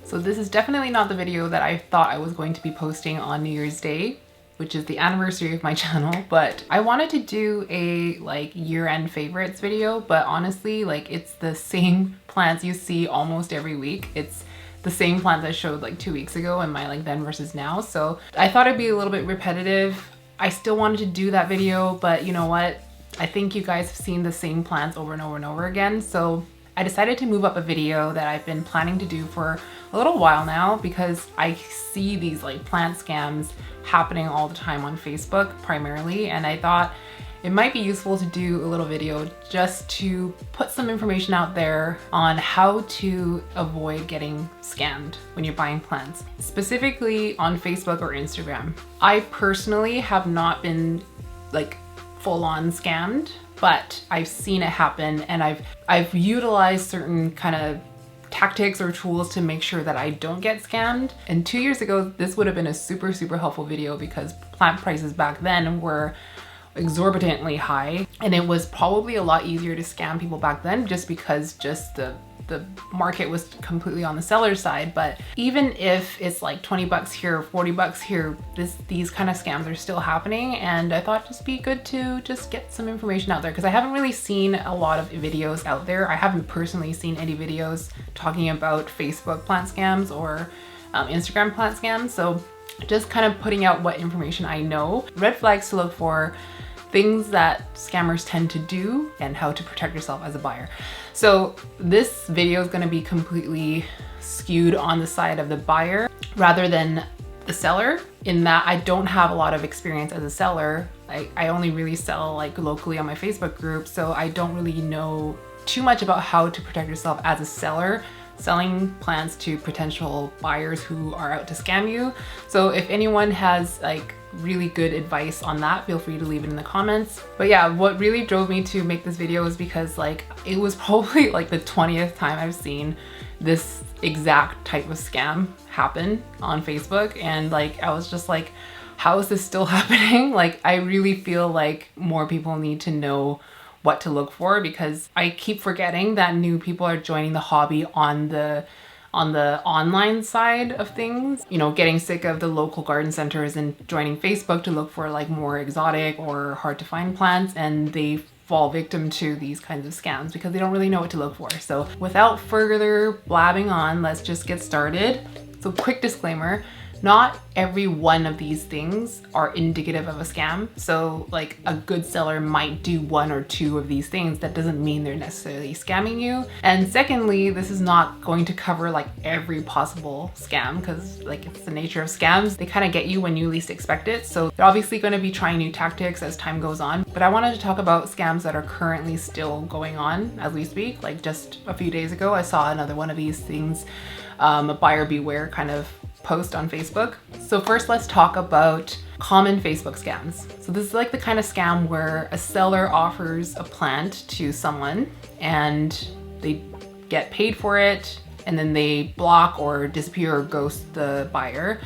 So this is definitely not the video that I thought I was going to be posting on New Year's Day, which is the anniversary of my channel, but I wanted to do a like year-end favorites video, but honestly, like it's the same plants you see almost every week. It's the same plants I showed like 2 weeks ago in my like then versus now. So I thought it'd be a little bit repetitive. I still wanted to do that video, but you know what? I think you guys have seen the same plants over and over and over again. So I decided to move up a video that I've been planning to do for a little while now because I see these like plant scams happening all the time on Facebook primarily, and I thought it might be useful to do a little video just to put some information out there on how to avoid getting scammed when you're buying plants, specifically on Facebook or Instagram. I personally have not been like full-on scammed, but I've seen it happen, and I've utilized certain kind of tactics or tools to make sure that I don't get scammed. And 2 years ago, this would have been a super helpful video because plant prices back then were exorbitantly high, and it was probably a lot easier to scam people back then just because the market was completely on the seller side. But even if it's like 20 bucks here, 40 bucks here, these kind of scams are still happening, and I thought it'd just be good to just get some information out there because I haven't really seen a lot of videos out there. I haven't personally seen any videos talking about Facebook plant scams or Instagram plant scams, so just kind of putting out what information I know, red flags to look for, things that scammers tend to do, and how to protect yourself as a buyer. So this video is going to be completely skewed on the side of the buyer rather than the seller, in that I don't have a lot of experience as a seller. I only really sell like locally on my Facebook group, so I don't really know too much about how to protect yourself as a seller selling plants to potential buyers who are out to scam you. So if anyone has like really good advice on that, feel free to leave it in the comments. But yeah, what really drove me to make this video is because like it was probably like the 20th time I've seen this exact type of scam happen on Facebook, and like I was just like, how is this still happening? Like I really feel like more people need to know what to look for, because I keep forgetting that new people are joining the hobby on the online side of things, you know, getting sick of the local garden centers and joining Facebook to look for like more exotic or hard to find plants, and they fall victim to these kinds of scams because they don't really know what to look for. So without further blabbing on, let's just get started. So quick disclaimer, not every one of these things are indicative of a scam. So like a good seller might do one or two of these things. That doesn't mean they're necessarily scamming you. And secondly, this is not going to cover like every possible scam, because like it's the nature of scams. They kind of get you when you least expect it. So they're obviously going to be trying new tactics as time goes on. But I wanted to talk about scams that are currently still going on as we speak. Like just a few days ago, I saw another one of these things, a buyer beware kind of post on Facebook. So first, let's talk about common Facebook scams. So this is like the kind of scam where a seller offers a plant to someone and they get paid for it, and then they block or disappear or ghost the buyer,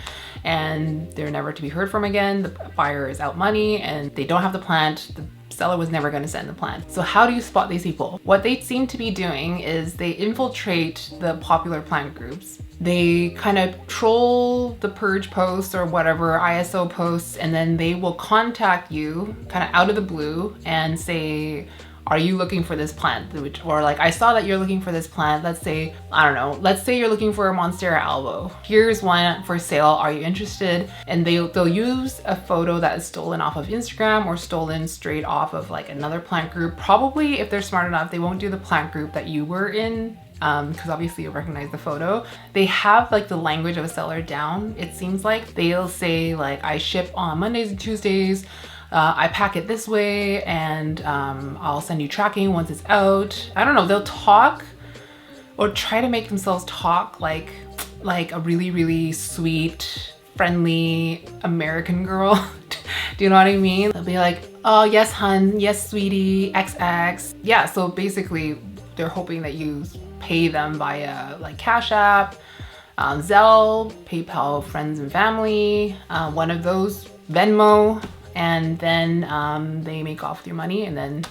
and they're never to be heard from again. The buyer is out money and they don't have the plant. The seller was never going to send the plant. So how do you spot these people? What they seem to be doing is they infiltrate the popular plant groups. They kind of troll the purge posts or whatever ISO posts, and then they will contact you kind of out of the blue and say, are you looking for this plant? Or like, I saw that you're looking for this plant. Let's say, I don't know, let's say you're looking for a Monstera albo. Here's one for sale. Are you interested? And they'll use a photo that is stolen off of Instagram or stolen straight off of like another plant group. Probably if they're smart enough, they won't do the plant group that you were in, because obviously you'll recognize the photo. They have like the language of a seller down. It seems like they'll say like, I ship on Mondays and Tuesdays. I pack it this way, and I'll send you tracking once it's out. I don't know, they'll talk or try to make themselves talk like a really sweet, friendly American girl. Do you know what I mean? They'll be like, oh yes hun, yes sweetie, XX. Yeah, so basically they're hoping that you pay them via like Cash App, Zelle, PayPal, friends and family, one of those, Venmo, and then they make off with your money and then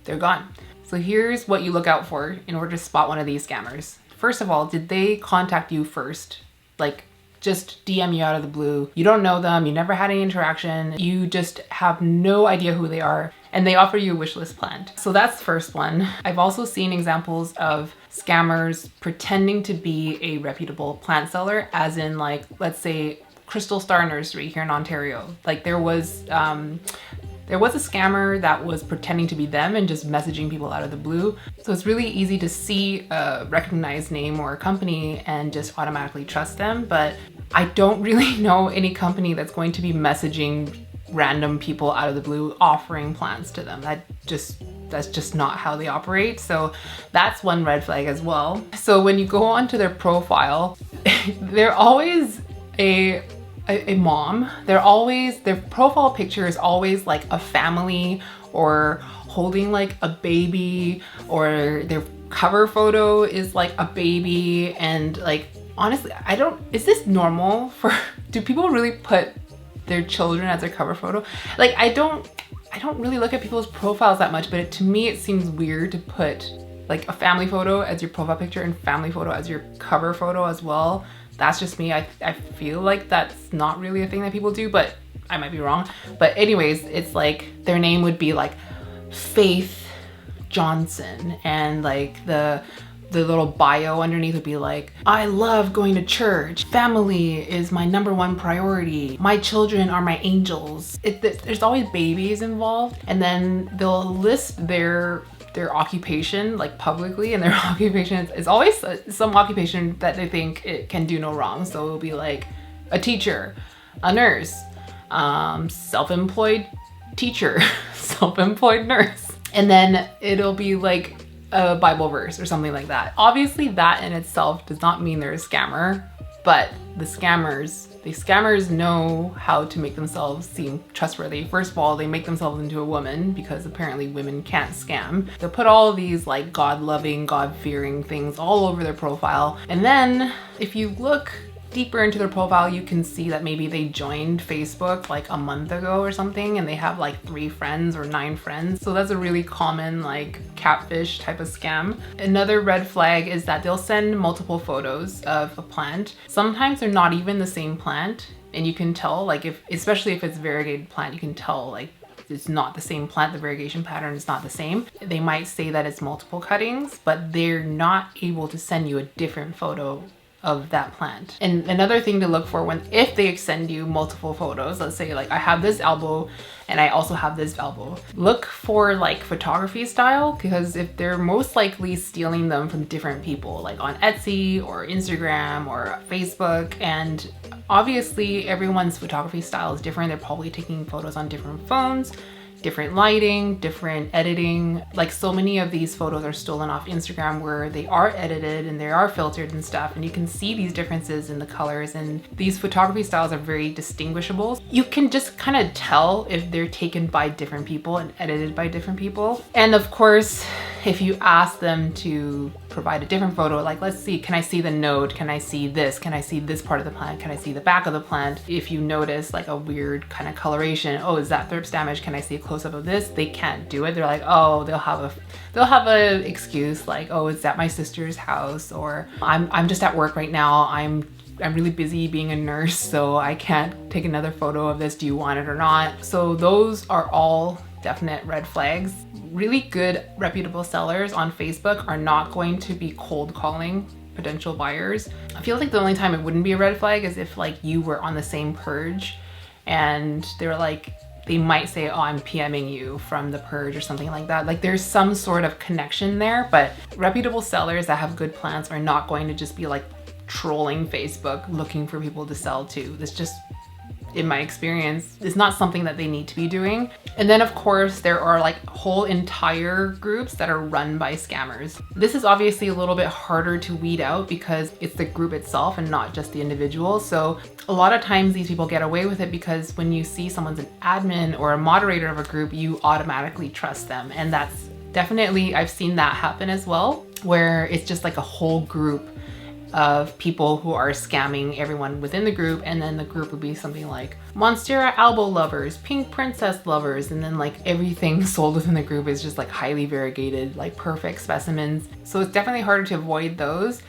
they're gone. So here's what you look out for in order to spot one of these scammers. first of all, did they contact you first? Like just DM you out of the blue. You don't know them, you never had any interaction, you just have no idea who they are, and they offer you a wish list plant. So that's the first one. I've also seen examples of scammers pretending to be a reputable plant seller, as in like, let's say Crystal Star Nursery here in Ontario. Like there was a scammer that was pretending to be them and just messaging people out of the blue. So it's really easy to see a recognized name or a company and just automatically trust them. But I don't really know any company that's going to be messaging random people out of the blue offering plants to them. That's just not how they operate. So that's one red flag as well. So when you go onto their profile, they're always a mom. Their profile picture is always like a family or holding like a baby, or their cover photo is like a baby. And like, honestly, is this normal do people really put their children as their cover photo? Like, I don't really look at people's profiles that much, but to me it seems weird to put like a family photo as your profile picture and family photo as your cover photo as well. That's just me. I feel like that's not really a thing that people do, but I might be wrong. But anyways, it's like their name would be like Faith Johnson, and like the little bio underneath would be like, I love going to church. Family is my #1 priority. My children are my angels. There's always babies involved, and then they'll list their occupation like publicly, and their occupation is always some occupation that they think it can do no wrong. So it'll be like a teacher, a nurse, self-employed teacher, self-employed nurse, and then it'll be like a Bible verse or something like that. Obviously that in itself does not mean they're a scammer, but the scammers know how to make themselves seem trustworthy. First of all, they make themselves into a woman, because apparently women can't scam. They'll put all of these like God-loving, God-fearing things all over their profile. And then if you look deeper into their profile, you can see that maybe they joined Facebook like a month ago or something, and they have like 3 friends or 9 friends. So that's a really common like catfish type of scam. Another red flag is that they'll send multiple photos of a plant. Sometimes they're not even the same plant, and you can tell, like especially if it's variegated plant, you can tell like it's not the same plant, the variegation pattern is not the same. They might say that it's multiple cuttings, but they're not able to send you a different photo of that plant. And another thing to look for if they send you multiple photos, let's say like I have this elbow and I also have this elbow, look for like photography style, because if they're most likely stealing them from different people, like on Etsy or Instagram or Facebook, and obviously everyone's photography style is different. They're probably taking photos on different phones, different lighting, different editing. Like so many of these photos are stolen off Instagram, where they are edited and they are filtered and stuff, and you can see these differences in the colors, and these photography styles are very distinguishable. You can just kind of tell if they're taken by different people and edited by different people. And of course, if you ask them to provide a different photo, like let's see, can I see the node? Can I see this? Can I see this part of the plant? Can I see the back of the plant? If you notice like a weird kind of coloration, oh, is that thrips damage? Can I see a close-up of this? They can't do it. They're like, oh, they'll have a excuse like, oh, it's at my sister's house, or I'm just at work right now. I'm really busy being a nurse, so I can't take another photo of this. Do you want it or not? So those are all definite red flags. Really good reputable sellers on Facebook are not going to be cold calling potential buyers. I feel like the only time it wouldn't be a red flag is if like you were on the same purge and they're like, they might say, oh, I'm PMing you from the purge or something like that. Like there's some sort of connection there, but reputable sellers that have good plants are not going to just be like trolling Facebook looking for people to sell to. This just, in my experience, is not something that they need to be doing. And then of course, there are like whole entire groups that are run by scammers. This is obviously a little bit harder to weed out because it's the group itself and not just the individual. So a lot of times these people get away with it because when you see someone's an admin or a moderator of a group, you automatically trust them. And that's definitely, I've seen that happen as well, where it's just like a whole group of people who are scamming everyone within the group, and then the group would be something like Monstera elbow lovers, pink princess lovers, and then like everything sold within the group is just like highly variegated, like perfect specimens. So it's definitely harder to avoid those.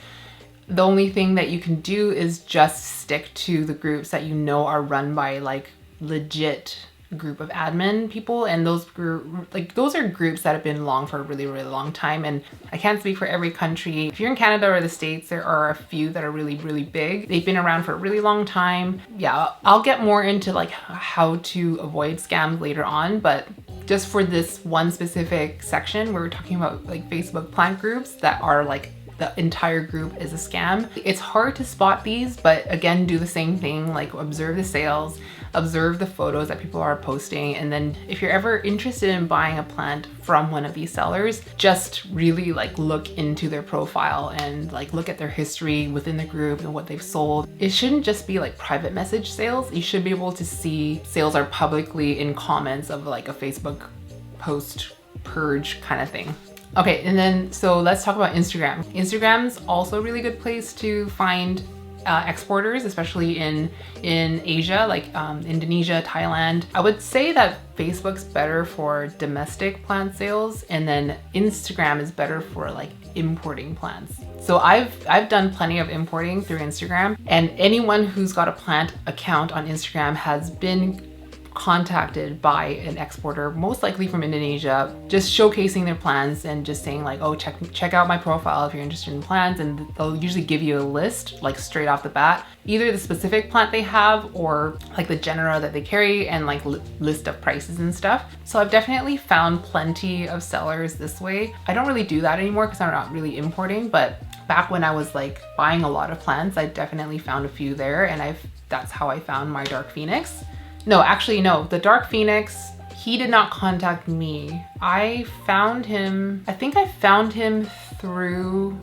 The only thing that you can do is just stick to the groups that you know are run by like legit group of admin people, and those are groups that have been long for a really long time. And I can't speak for every country. If you're in Canada or the States, there are a few that are really big. They've been around for a really long time. Yeah, I'll get more into like how to avoid scams later on, but just for this one specific section where we're talking about like Facebook plant groups that are like the entire group is a scam. It's hard to spot these, but again, do the same thing, like observe the sales, observe the photos that people are posting, and then if you're ever interested in buying a plant from one of these sellers, just really like look into their profile and like look at their history within the group and what they've sold. It shouldn't just be like private message sales. You should be able to see sales are publicly in comments of like a Facebook post purge kind of thing. Okay, and then so let's talk about Instagram. Instagram's also a really good place to find exporters, especially in Asia, like Indonesia, Thailand. I would say that Facebook's better for domestic plant sales, and then Instagram is better for like importing plants. So I've done plenty of importing through Instagram, and anyone who's got a plant account on Instagram has been contacted by an exporter, most likely from Indonesia, just showcasing their plants and just saying like, oh, check out my profile if you're interested in plants, and they'll usually give you a list like straight off the bat, either the specific plant they have or like the genera that they carry, and like list of prices and stuff. So I've definitely found plenty of sellers this way. I don't really do that anymore because I'm not really importing, but back when I was like buying a lot of plants, I definitely found a few there, and that's how I found my Dark Phoenix. No, actually, no. The Dark Phoenix, he did not contact me. I found him, I think I found him through,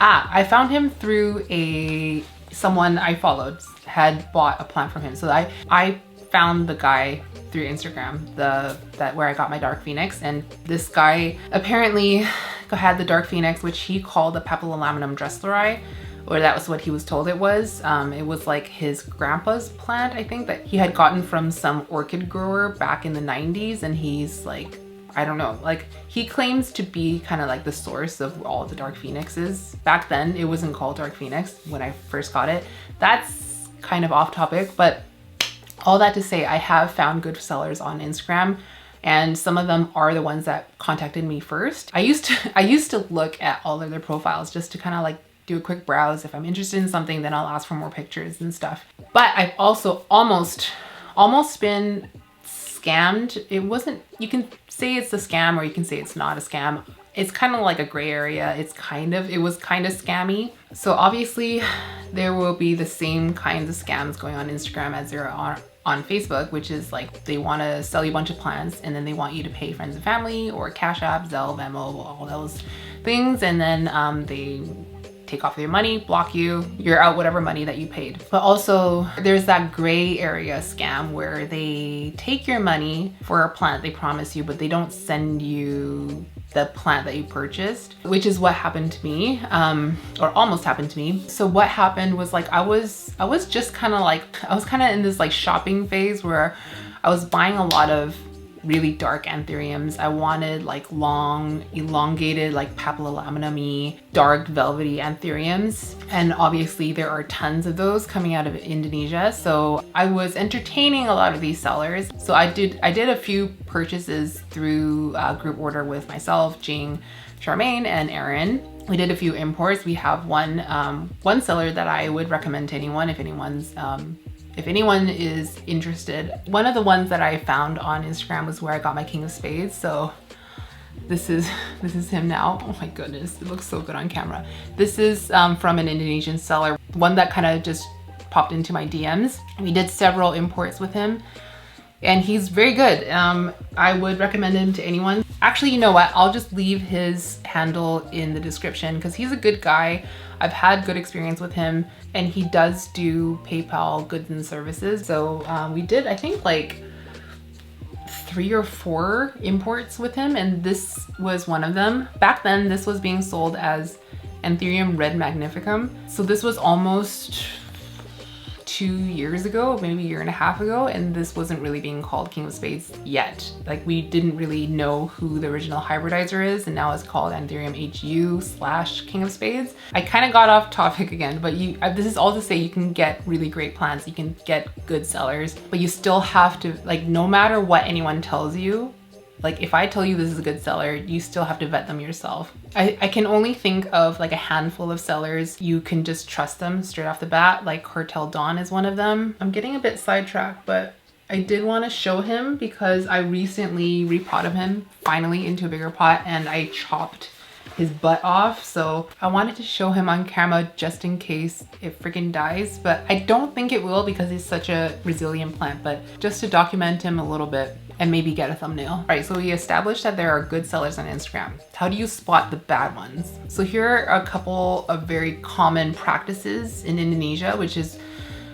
I found him through someone I followed had bought a plant from him. So I found the guy through Instagram, where I got my Dark Phoenix. And this guy apparently had the Dark Phoenix, which he called the Papillomaminum dressleri, or that was what he was told it was. It was like his grandpa's plant, I think, that he had gotten from some orchid grower back in the 90s. And he's like, I don't know, like he claims to be kind of like the source of all the Dark Phoenixes. Back then it wasn't called Dark Phoenix when I first got it. That's kind of off topic, but all that to say, I have found good sellers on Instagram, and some of them are the ones that contacted me first. I used to look at all of their profiles just to kind of like do a quick browse. If I'm interested in something, then I'll ask for more pictures and stuff. But I've also almost been scammed. It wasn't, you can say it's a scam or you can say it's not a scam. It's kind of like a gray area. It was kind of scammy. So obviously there will be the same kinds of scams going on Instagram as there are on Facebook, which is like they want to sell you a bunch of plants and then they want you to pay friends and family or Cash App, Zelle, Venmo, all those things. And then they take off your money, block you, you're out whatever money that you paid. But also there's that gray area scam where they take your money for a plant they promise you, but they don't send you the plant that you purchased, which is what happened to me, or almost happened to me. So what happened was like, I was just kind of in this like shopping phase where I was buying a lot of really dark anthuriums. I wanted like long, elongated, like papillomaminum-y, dark velvety anthuriums. And obviously there are tons of those coming out of Indonesia. So I was entertaining a lot of these sellers. So I did a few purchases through group order with myself, Jing, Charmaine, and Erin. We did a few imports. We have one seller that I would recommend to anyone if anyone is interested. One of the ones that I found on Instagram was where I got my King of Spades. So this is him now. Oh my goodness, it looks so good on camera. This is from an Indonesian seller, one that kind of just popped into my DMs. We did several imports with him and he's very good. I would recommend him to anyone. Actually, you know what? I'll just leave his handle in the description because he's a good guy. I've had good experience with him and he does do PayPal goods and services. So we did, I think, like 3 or 4 imports with him, and this was one of them. Back then, this was being sold as Anthurium Red Magnificum. So this was almost 2 years ago, maybe a year and a half ago, and this wasn't really being called King of Spades yet. Like, we didn't really know who the original hybridizer is, and now it's called Anthurium HU/King of Spades. I kind of got off topic again, but this is all to say you can get really great plants, you can get good sellers, but you still have to, like, no matter what anyone tells you, like if I tell you this is a good seller, you still have to vet them yourself. I can only think of like a handful of sellers you can just trust them straight off the bat, like Cartel Dawn is one of them. I'm getting a bit sidetracked, but I did want to show him because I recently repotted him finally into a bigger pot, and I chopped his butt off, so I wanted to show him on camera just in case it freaking dies, but I don't think it will because he's such a resilient plant, but just to document him a little bit and maybe get a thumbnail. All right, so we established that there are good sellers on Instagram. How do you spot the bad ones? So here are a couple of very common practices in Indonesia, which is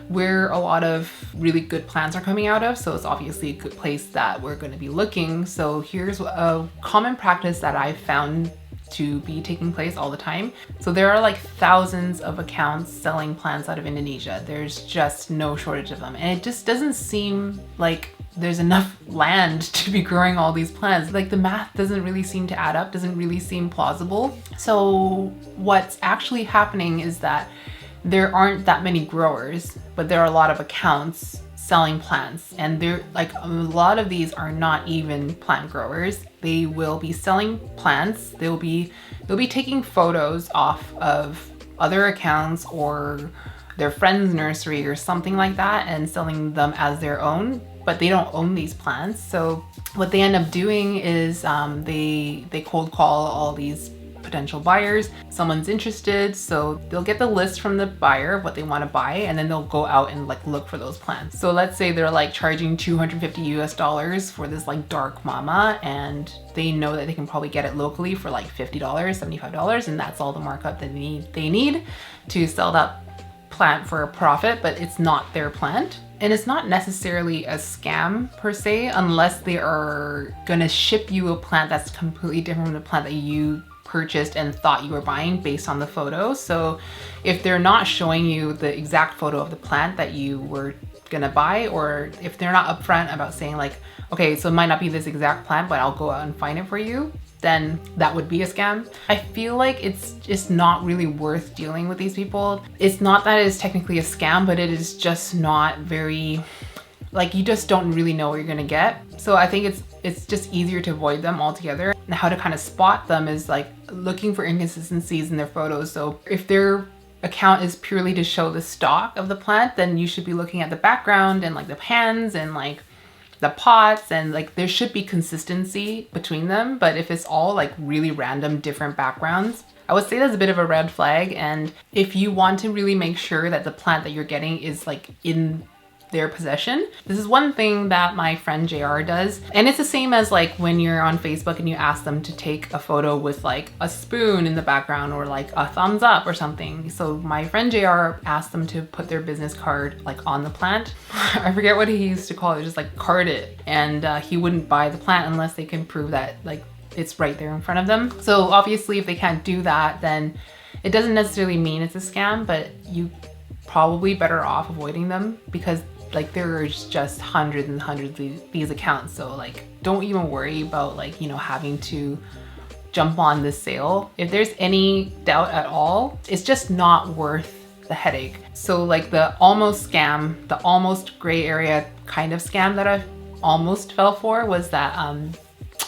where a lot of really good plants are coming out of. So it's obviously a good place that we're going to be looking. So here's a common practice that I found to be taking place all the time. So there are like thousands of accounts selling plants out of Indonesia. There's just no shortage of them. And it just doesn't seem like there's enough land to be growing all these plants. Like the math doesn't really seem to add up, doesn't really seem plausible. So what's actually happening is that there aren't that many growers, but there are a lot of accounts selling plants, and they're like, a lot of these are not even plant growers. They will be selling plants. They'll be taking photos off of other accounts or their friend's nursery or something like that and selling them as their own, but they don't own these plants. So what they end up doing is they cold call all these potential buyers. Someone's interested, so they'll get the list from the buyer of what they want to buy, and then they'll go out and like look for those plants. So let's say they're like charging $250 for this like dark mama, and they know that they can probably get it locally for like $50, $75, and that's all the markup that they need to sell that plant for a profit, but it's not their plant. And it's not necessarily a scam per se, unless they are gonna ship you a plant that's completely different from the plant that you purchased and thought you were buying based on the photo. So if they're not showing you the exact photo of the plant that you were gonna buy, or if they're not upfront about saying like, okay, so it might not be this exact plant, but I'll go out and find it for you, then that would be a scam. I feel like it's just not really worth dealing with these people. It's not that it is technically a scam, but it is just not very, like, you just don't really know what you're gonna get. So I think it's just easier to avoid them altogether. And how to kind of spot them is like looking for inconsistencies in their photos. So if their account is purely to show the stock of the plant, then you should be looking at the background and like the pans and like the pots, and like there should be consistency between them. But if it's all like really random different backgrounds, I would say that's a bit of a red flag. And if you want to really make sure that the plant that you're getting is like in their possession. This is one thing that my friend JR does. And it's the same as like when you're on Facebook and you ask them to take a photo with like a spoon in the background or like a thumbs up or something. So my friend JR asked them to put their business card like on the plant. I forget what he used to call it, just like card it. And he wouldn't buy the plant unless they can prove that like it's right there in front of them. So obviously if they can't do that, then it doesn't necessarily mean it's a scam, but you probably better off avoiding them, because like there's just hundreds and hundreds of these accounts. So like don't even worry about like, you know, having to jump on this sale. If there's any doubt at all, it's just not worth the headache. So like the almost scam, the almost gray area kind of scam that I almost fell for was that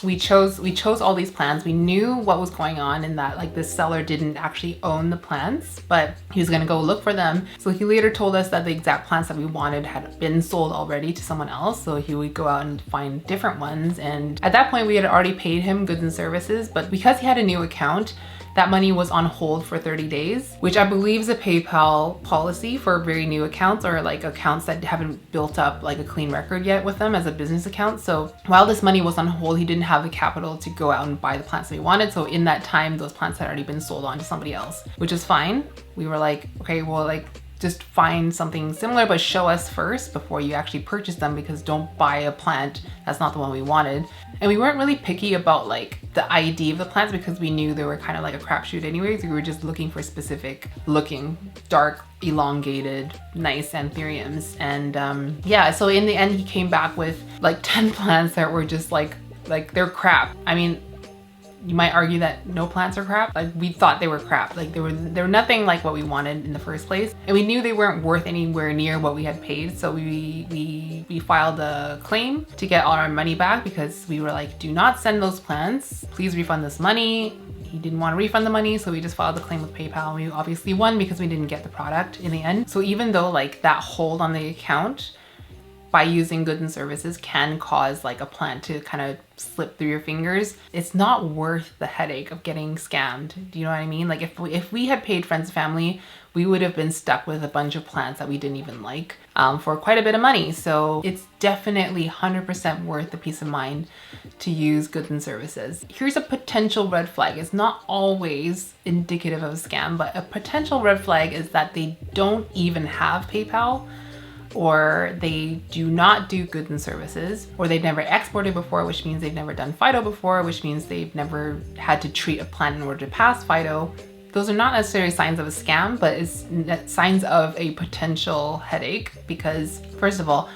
we chose all these plants. We knew what was going on in that like this seller didn't actually own the plants, but he was gonna go look for them. So he later told us that the exact plants that we wanted had been sold already to someone else. So he would go out and find different ones. And at that point we had already paid him goods and services, but because he had a new account, that money was on hold for 30 days, which I believe is a PayPal policy for very new accounts, or like accounts that haven't built up like a clean record yet with them as a business account. So while this money was on hold, he didn't have the capital to go out and buy the plants that he wanted. So in that time, those plants had already been sold on to somebody else, which is fine. We were like, okay, well, like just find something similar, but show us first before you actually purchase them, because don't buy a plant that's not the one we wanted. And we weren't really picky about like the ID of the plants because we knew they were kind of like a crapshoot anyways. We were just looking for specific looking, dark, elongated, nice anthuriums. And yeah, so in the end he came back with like 10 plants that were just like they're crap. I mean, you might argue that no plants are crap. Like, we thought they were crap. Like, they were nothing like what we wanted in the first place. And we knew they weren't worth anywhere near what we had paid. So we filed a claim to get all our money back, because we were like, do not send those plants. Please refund this money. He didn't want to refund the money, so we just filed the claim with PayPal. We obviously won because we didn't get the product in the end. So even though like that hold on the account by using goods and services can cause like a plant to kind of slip through your fingers, it's not worth the headache of getting scammed. Do you know what I mean? Like, if we had paid friends and family, we would have been stuck with a bunch of plants that we didn't even like for quite a bit of money. So it's definitely 100% worth the peace of mind to use goods and services. Here's a potential red flag. It's not always indicative of a scam, but a potential red flag is that they don't even have PayPal, or they do not do goods and services, or they've never exported before, which means they've never done phyto before, which means they've never had to treat a plant in order to pass phyto. Those are not necessarily signs of a scam, but it's signs of a potential headache, because first of all,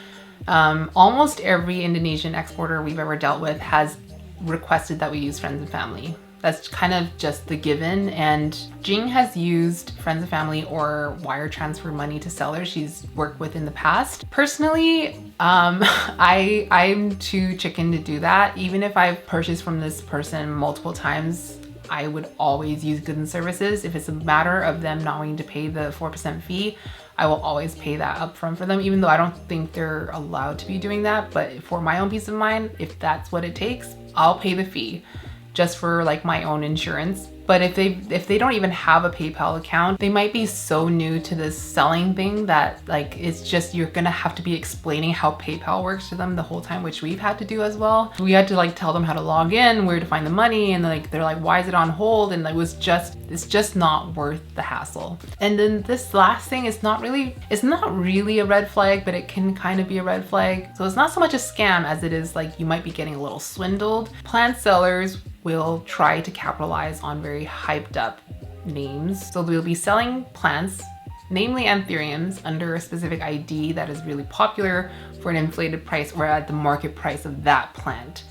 almost every Indonesian exporter we've ever dealt with has requested that we use friends and family. That's kind of just the given. And Jing has used friends and family or wire transfer money to sellers she's worked with in the past. Personally, I'm too chicken to do that. Even if I've purchased from this person multiple times, I would always use goods and services. If it's a matter of them not wanting to pay the 4% fee, I will always pay that upfront for them, even though I don't think they're allowed to be doing that. But for my own peace of mind, if that's what it takes, I'll pay the fee, just for like my own insurance. But if they don't even have a PayPal account, they might be so new to this selling thing that like it's just, you're gonna have to be explaining how PayPal works to them the whole time, which we've had to do as well. We had to like tell them how to log in, where to find the money, and like they're like, why is it on hold? And like it's just not worth the hassle. And then this last thing is not really a red flag, but it can kind of be a red flag. So it's not so much a scam as it is like you might be getting a little swindled. Plant sellers will try to capitalize on very hyped up names. So they'll be selling plants, namely anthuriums, under a specific ID that is really popular for an inflated price or at the market price of that plant.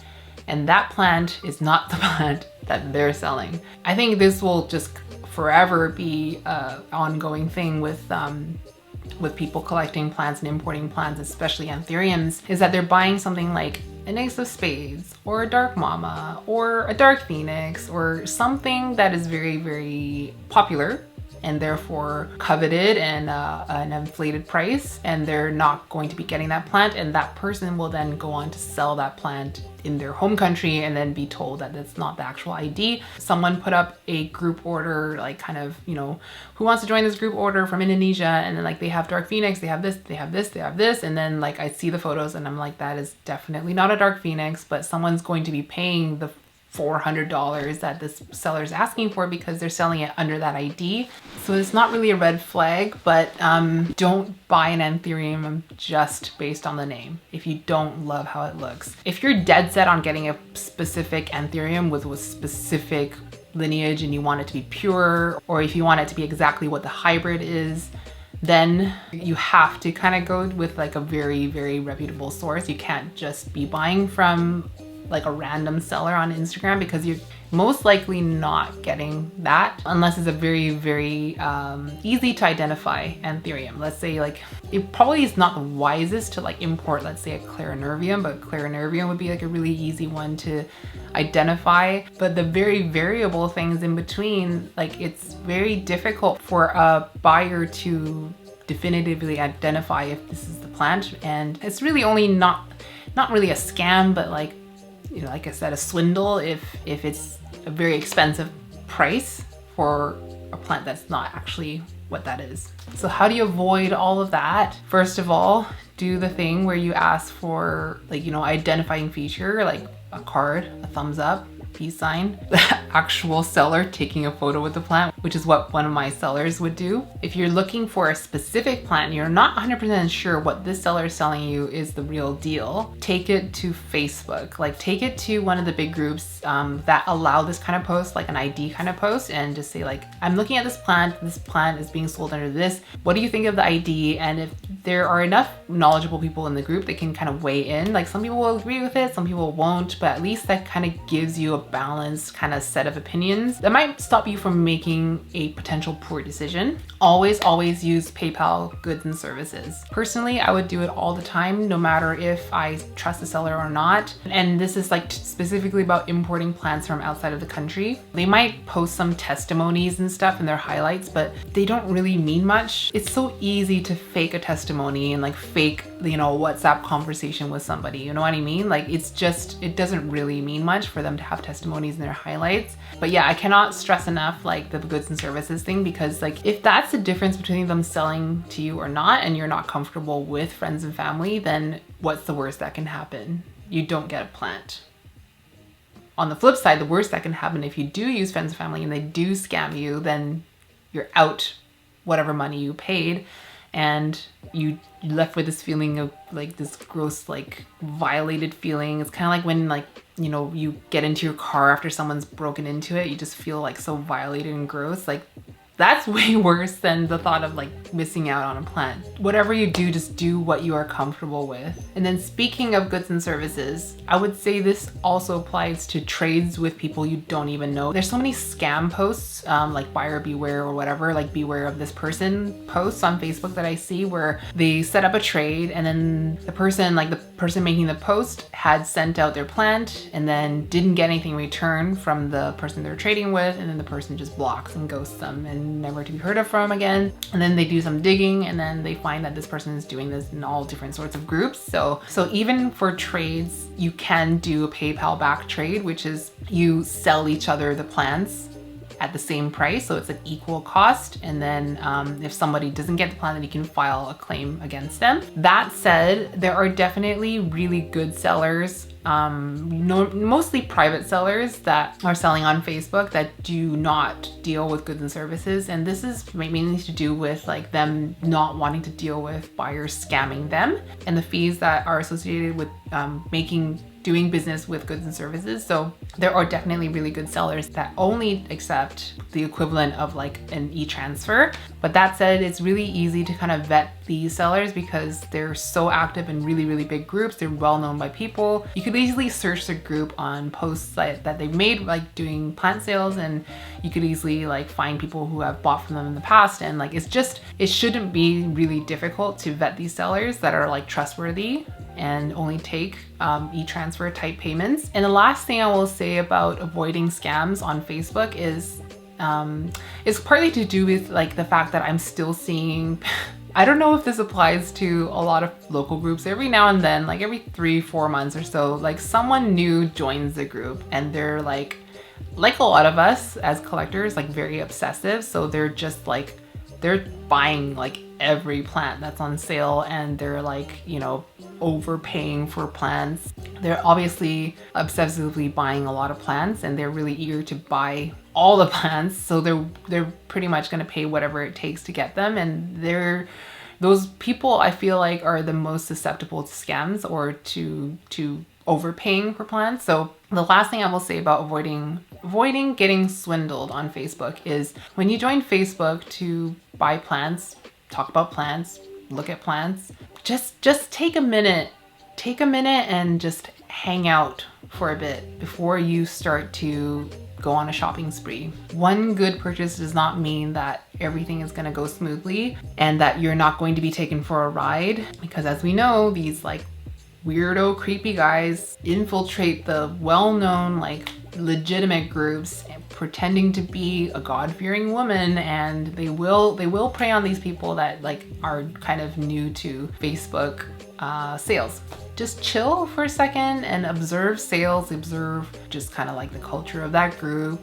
And that plant is not the plant that they're selling. I think this will just forever be an ongoing thing with people collecting plants and importing plants, especially anthuriums, is that they're buying something like an ace of spades or a dark mama or a dark phoenix or something that is very, very popular and therefore coveted and an inflated price, and they're not going to be getting that plant, and that person will then go on to sell that plant in their home country and then be told that that's not the actual ID. Someone put up a group order, like kind of, you know, who wants to join this group order from Indonesia, and then like they have dark phoenix, they have this, they have this, they have this, and then like I see the photos and I'm like, that is definitely not a dark phoenix, but someone's going to be paying the $400 that this seller's asking for because they're selling it under that ID. So it's not really a red flag, but don't buy an anthurium just based on the name if you don't love how it looks. If you're dead set on getting a specific anthurium with specific lineage and you want it to be pure, or if you want it to be exactly what the hybrid is, then you have to kind of go with like a very, very reputable source. You can't just be buying from like a random seller on Instagram, because you're most likely not getting that unless it's a very, very easy to identify anthurium. Let's say like, it probably is not the wisest to like import, let's say a clarinervium, but clarinervium would be like a really easy one to identify. But the very variable things in between, like it's very difficult for a buyer to definitively identify if this is the plant. And it's really only not really a scam, but like, you know, like I said, a swindle if it's a very expensive price for a plant that's not actually what that is. So how do you avoid all of that? First of all, do the thing where you ask for like, you know, identifying feature like a card, a thumbs up, peace sign, the actual seller taking a photo with the plant, which is what one of my sellers would do. If you're looking for a specific plant and you're not 100% sure what this seller is selling you is the real deal, take it to Facebook. Like take it to one of the big groups that allow this kind of post, like an ID kind of post, and just say like, I'm looking at this plant is being sold under this. What do you think of the ID? And if there are enough knowledgeable people in the group that can kind of weigh in, like some people will agree with it, some people won't, but at least that kind of gives you a balanced kind of set of opinions that might stop you from making a potential poor decision. Always use PayPal goods and services. Personally, I would do it all the time, no matter if I trust the seller or not. And this is like specifically about importing plants from outside of the country. They might post some testimonies and stuff in their highlights, but they don't really mean much. It's so easy to fake a testimony and like fake, you know, WhatsApp conversation with somebody, you know what I mean? Like it doesn't really mean much for them to have testimonies in their highlights. But yeah, I cannot stress enough like the goods and services thing, because like if that's the difference between them selling to you or not, and you're not comfortable with friends and family, then what's the worst that can happen? You don't get a plant. On the flip side, the worst that can happen if you do use friends and family and they do scam you, then you're out whatever money you paid, and you left with this feeling of like this gross, like violated feeling. It's kind of like when like, you know, you get into your car after someone's broken into it, you just feel like so violated and gross. Like that's way worse than the thought of like missing out on a plant. Whatever you do, just do what you are comfortable with. And then speaking of goods and services, I would say this also applies to trades with people you don't even know. There's so many scam posts, like buyer beware or whatever, like beware of this person posts on Facebook that I see where they set up a trade and then the person making the post had sent out their plant and then didn't get anything in return from the person they're trading with, and then the person just blocks and ghosts them and never to be heard of from again. And then they do some digging and then they find that this person is doing this in all different sorts of groups. So even for trades, you can do a PayPal back trade, which is you sell each other the plants at the same price, so it's an equal cost. And then if somebody doesn't get the plant, then you can file a claim against them. That said, there are definitely really good sellers, mostly private sellers that are selling on Facebook that do not deal with goods and services. And this is mainly to do with like them not wanting to deal with buyers scamming them and the fees that are associated with doing business with goods and services. So there are definitely really good sellers that only accept the equivalent of like an e-transfer. But that said, it's really easy to kind of vet these sellers because they're so active in really, really big groups. They're well known by people. You could easily search the group on posts that they've made, like doing plant sales, and you could easily like find people who have bought from them in the past. And like, it shouldn't be really difficult to vet these sellers that are like trustworthy and only take e-transfer type payments. And the last thing I will say about avoiding scams on Facebook is it's partly to do with like the fact that I'm still seeing I don't know if this applies to a lot of local groups. Every now and then, like every 3-4 months or so, like someone new joins the group and they're like a lot of us as collectors, like very obsessive. So they're just like, they're buying like every plant that's on sale, and they're like, you know, overpaying for plants. They're obviously obsessively buying a lot of plants and they're really eager to buy all the plants. So they're pretty much going to pay whatever it takes to get them. And those people I feel like are the most susceptible to scams or to overpaying for plants. So the last thing I will say about avoiding getting swindled on Facebook is when you join Facebook to buy plants, talk about plants, look at plants, just take a minute and just hang out for a bit before you start to go on a shopping spree. One good purchase does not mean that everything is going to go smoothly and that you're not going to be taken for a ride, because as we know, these like weirdo creepy guys infiltrate the well-known like legitimate groups pretending to be a God-fearing woman, and they will prey on these people that like are kind of new to Facebook sales. Just chill for a second and observe sales, observe just kind of like the culture of that group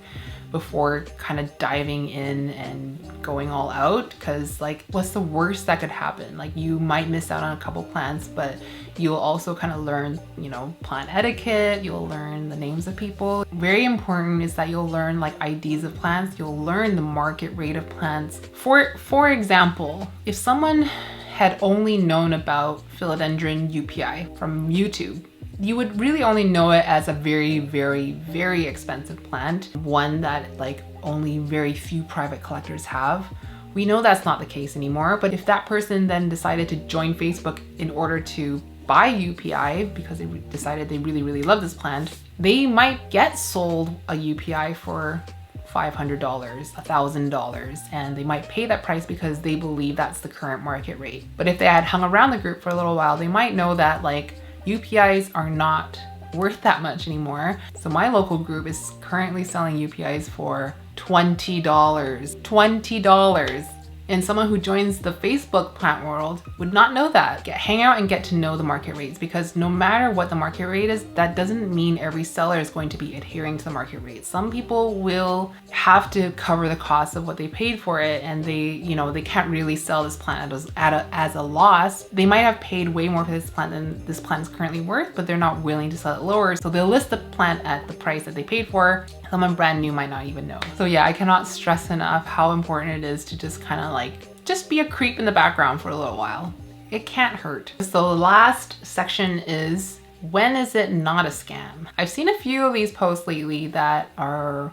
before kind of diving in and going all out. Because like, what's the worst that could happen? Like, you might miss out on a couple plants, but you'll also kind of learn, you know, plant etiquette, you'll learn the names of people. Very important is that you'll learn like IDs of plants, you'll learn the market rate of plants. For example, if someone had only known about Philodendron UPI from YouTube, you would really only know it as a very, very, very expensive plant, one that like only very few private collectors have. We know that's not the case anymore, but if that person then decided to join Facebook in order to buy UPI because they decided they really, really love this plant, they might get sold a UPI for $500, $1,000, and they might pay that price because they believe that's the current market rate. But if they had hung around the group for a little while, they might know that like UPIs are not worth that much anymore. So my local group is currently selling UPIs for $20. $20. And someone who joins the Facebook plant world would not know that. Hang out and get to know the market rates, because no matter what the market rate is, that doesn't mean every seller is going to be adhering to the market rate. Some people will have to cover the cost of what they paid for it, and they can't really sell this plant as a loss. They might have paid way more for this plant than this plant is currently worth, but they're not willing to sell it lower. So they'll list the plant at the price that they paid for. Someone brand new might not even know. So yeah, I cannot stress enough how important it is to just kind of like, just be a creep in the background for a little while. It can't hurt. So the last section is, when is it not a scam? I've seen a few of these posts lately that are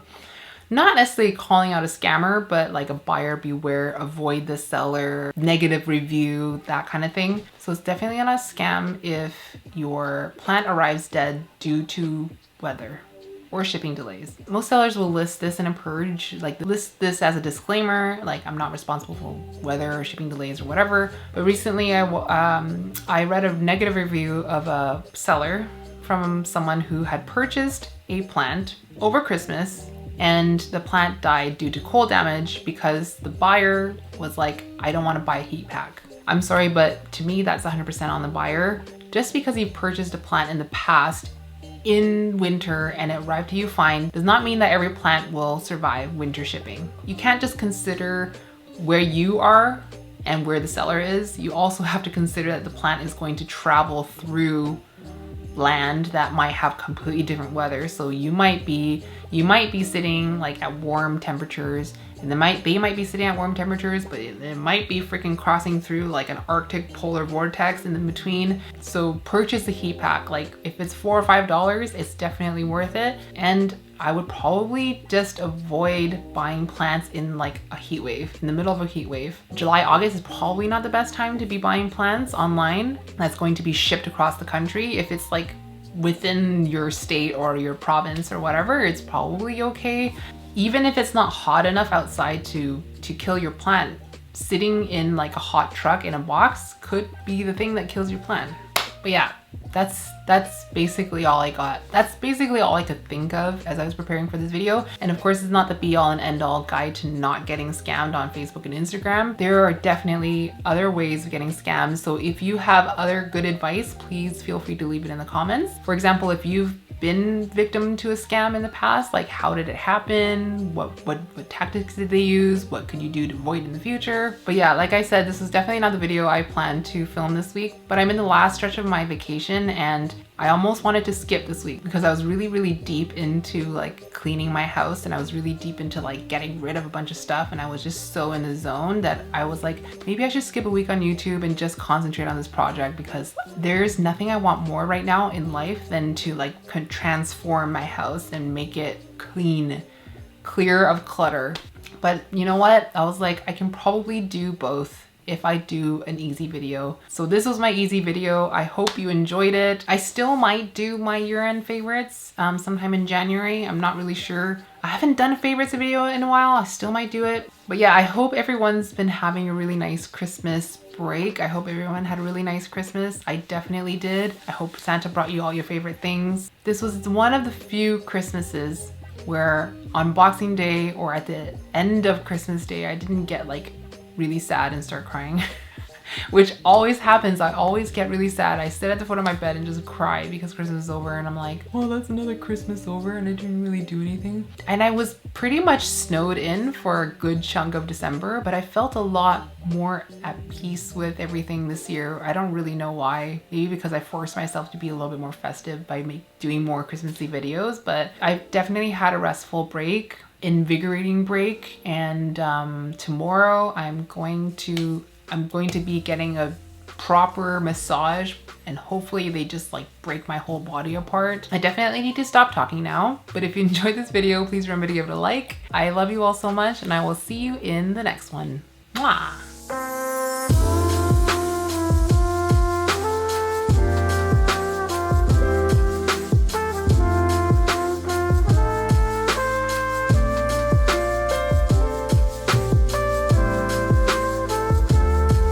not necessarily calling out a scammer, but like a buyer beware, avoid the seller, negative review, that kind of thing. So it's definitely not a scam if your plant arrives dead due to weather or shipping delays. Most sellers will list this in a purge, like list this as a disclaimer, like I'm not responsible for weather or shipping delays or whatever. But recently I read a negative review of a seller from someone who had purchased a plant over Christmas, and the plant died due to cold damage because the buyer was like, I don't want to buy a heat pack. I'm sorry, but to me that's 100% on the buyer. Just because you purchased a plant in the past in winter and it arrived to you fine does not mean that every plant will survive winter shipping. You can't just consider where you are and where the seller is. You also have to consider that the plant is going to travel through land that might have completely different weather. So you might be sitting like at warm temperatures, and they might be sitting at warm temperatures, but it might be freaking crossing through like an Arctic polar vortex in between. So purchase a heat pack. Like if it's $4 or $5, it's definitely worth it. And I would probably just avoid buying plants in like a heat wave, in the middle of a heat wave. July, August is probably not the best time to be buying plants online that's going to be shipped across the country. If it's like within your state or your province or whatever, it's probably okay. Even if it's not hot enough outside to kill your plant, sitting in like a hot truck in a box could be the thing that kills your plant. But yeah, that's basically all I got. That's basically all I could think of as I was preparing for this video. And of course, it's not the be all and end all guide to not getting scammed on Facebook and Instagram. There are definitely other ways of getting scammed. So if you have other good advice, please feel free to leave it in the comments. For example, if you've been victim to a scam in the past, like how did it happen? What tactics did they use? What could you do to avoid in the future? But yeah, like I said, this is definitely not the video I planned to film this week, but I'm in the last stretch of my vacation and I almost wanted to skip this week because I was really deep into like cleaning my house, and I was really deep into like getting rid of a bunch of stuff, and I was just so in the zone that I was like, maybe I should skip a week on YouTube and just concentrate on this project, because there's nothing I want more right now in life than to like transform my house and make it clean, clear of clutter. But you know what? I was like, I can probably do both if I do an easy video. So this was my easy video. I hope you enjoyed it. I still might do my year-end favorites sometime in January. I'm not really sure. I haven't done a favorites video in a while. I still might do it. But yeah, I hope everyone's been having a really nice Christmas break. I hope everyone had a really nice Christmas. I definitely did. I hope Santa brought you all your favorite things. This was one of the few Christmases where on Boxing Day or at the end of Christmas Day, I didn't get like really sad and start crying. which always happens. I always get really sad. I sit at the foot of my bed and just cry because Christmas is over, and I'm like, well, that's another Christmas over and I didn't really do anything. And I was pretty much snowed in for a good chunk of December, but I felt a lot more at peace with everything this year. I don't really know why. Maybe because I forced myself to be a little bit more festive by doing more Christmassy videos, but I've definitely had a restful break, invigorating break, and tomorrow I'm going to be getting a proper massage, and hopefully they just like break my whole body apart. I definitely need to stop talking now, but if you enjoyed this video, please remember to give it a like. I love you all so much, and I will see you in the next one. Mwah!